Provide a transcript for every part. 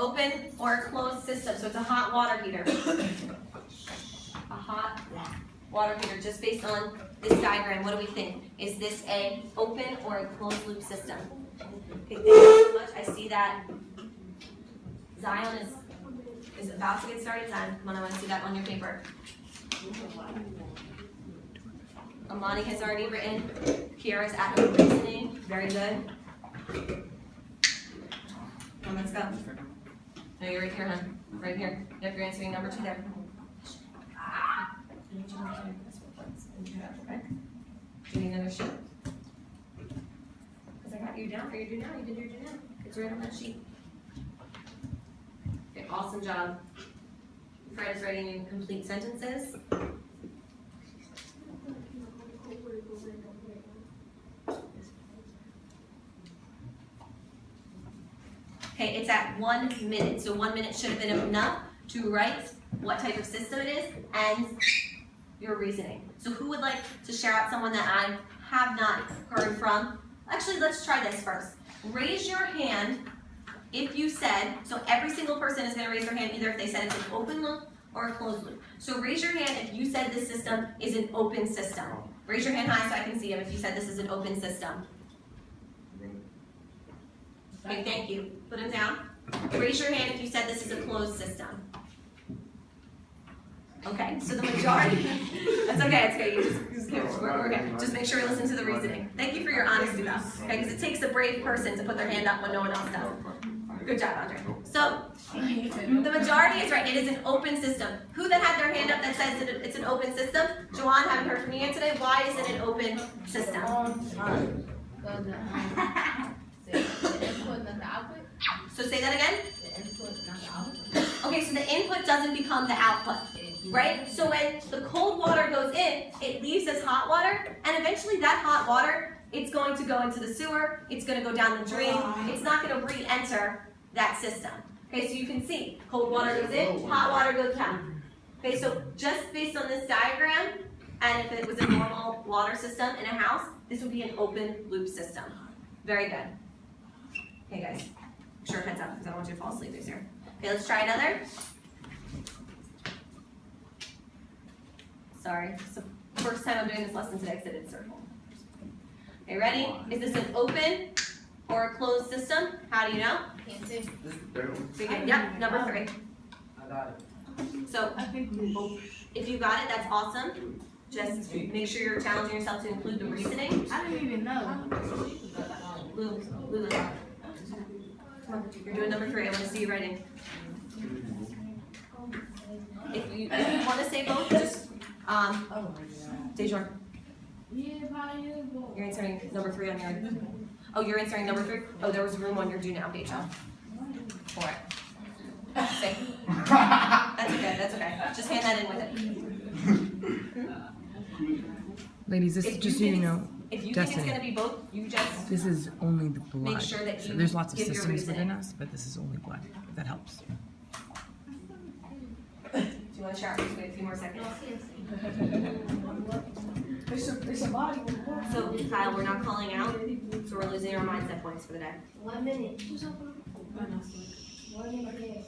open or a closed system. So it's a hot water heater. A hot water heater, just based on this diagram, what do we think? Is this a open or a closed loop system? Okay, thank you so much. I see that Zion is about to get started. Zion, come on, I want to see that on your paper. Amani has already written. Kiara's at the reasoning. Very good. Come on, let's go. No, you're right here, hon. Right here. Yep, you're answering number 2 there. Okay. Do you need another sheet? Because I got you down for your do now. You did your do now. It's right on that sheet. Okay, awesome job. Fred is writing in complete sentences. Okay, it's at 1 minute. So 1 minute should have been enough to write what type of system it is and your reasoning. So who would like to share out someone that I have not heard from? Actually, let's try this first. Raise your hand if you said, so every single person is going to raise their hand either if they said it's an open loop or a closed loop. So raise your hand if you said this system is an open system. Raise your hand high so I can see them if you said this is an open system. Okay, thank you. Put them down. Raise your hand if you said this is a closed system. Okay, so the majority, that's okay, it's okay, we're okay. Just make sure you listen to the reasoning. Thank you for your honesty though, okay, because it takes a brave person to put their hand up when no one else does. Good job, Andre. So, the majority is right, it is an open system. Who that had their hand up that says that it's an open system? Joanne, haven't heard from you yet today. Why is it an open system? So say that again? Okay, so the input doesn't become the output, right? So when the cold water goes in, it leaves as hot water, and eventually that hot water, it's going to go into the sewer, it's going to go down the drain, it's not going to re-enter that system. Okay, so you can see, cold water goes in, hot water goes out. Okay, so just based on this diagram, and if it was a normal water system in a house, this would be an open loop system. Very good. Okay guys, sure, heads up, because I don't want you to fall asleep this year. Okay, let's try another. Sorry, it's the first time I'm doing this lesson today because I did circle. Okay, ready? Is this an open or a closed system? How do you know? Can't see. Okay, yep, number 3. I got it. So, if you got it, that's awesome. Just make sure you're challenging yourself to include the reasoning. I didn't even know. Lulu. Come on, you're doing number 3. I want to see you writing. If you want to say both, just Dejon. You're answering number 3 on your. Oh, you're answering number 3. Oh, there was room on your do now page. For it. Say. That's okay. That's okay. Just hand that in with it. Ladies, this is just so you know. If you think it's going to be both, you just This is only the blood. make sure that So you there's lots of give your systems reasoning. within us, but this is only blood. If that helps. Do you want to share? Just wait a few more seconds. It's a body. So, Kyle, we're not calling out, so we're losing our mindset points for the day. 1 minute. 1 minute.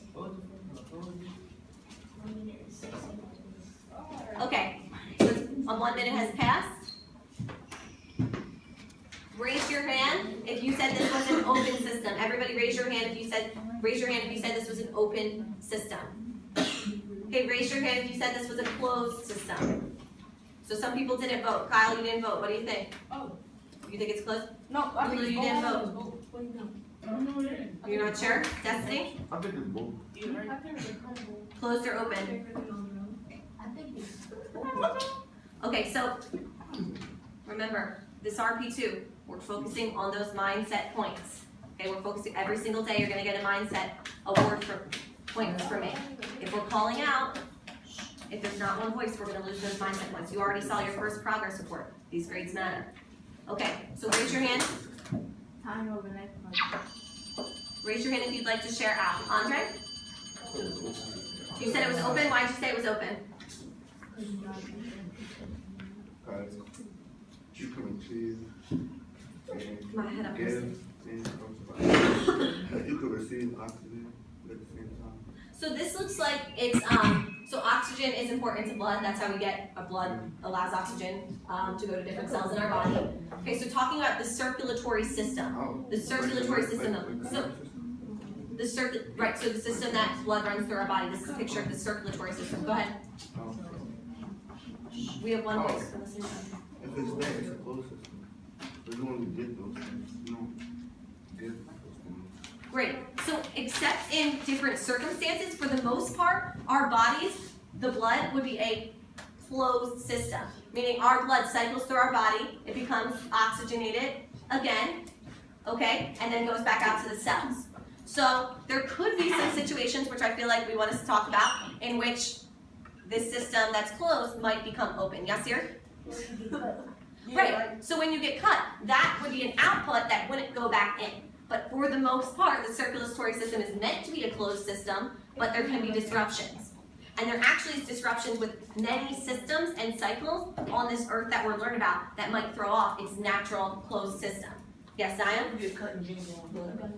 Okay, so 1 minute has passed. Raise your hand if you said this was an open system. Everybody raise your hand if you said this was an open system. Okay, raise your hand if you said this was a closed system. So some people didn't vote. Kyle, you didn't vote. What do you think? Oh. You think it's closed? No, I think Lulu, you didn't vote. You're not sure? Destiny? I think it's both. Closed or open? I think it's. Okay, so remember, this RP2, we're focusing on those mindset points. Okay, we're focusing every single day. You're going to get a mindset award for points for me. If we're calling out, if there's not one voice, we're going to lose those mindset points. You already saw your first progress report. These grades matter. Okay, so raise your hand. Time over next one. Raise your hand if you'd like to share out. Andre? You said it was open. Why did you say it was open? Guys, you can achieve My head up. and you can receive oxygen, So this looks like it's, so oxygen is important to blood, that's how we get, blood allows oxygen to go to different cells in our body. Okay, so talking about the circulatory system. Oh. The circulatory system, so right, so the system that blood runs through our body, this is a picture of the circulatory system, go ahead. We have one voice. If it's there, it's a closed system. But you want to get those things, you know, get those things. Great. So, except in different circumstances, for the most part, our bodies, the blood would be a closed system. Meaning our blood cycles through our body, it becomes oxygenated again, okay, and then goes back out to the cells. So, there could be some situations, which I feel like we want us to talk about, in which this system that's closed might become open. Yes, Sir? Right. So when you get cut, that would be an output that wouldn't go back in. But for the most part, the circulatory system is meant to be a closed system, but there can be disruptions. And there actually is disruptions with many systems and cycles on this earth that we're learning about that might throw off its natural closed system. Yes, Zion? You get cut and jeans on blood.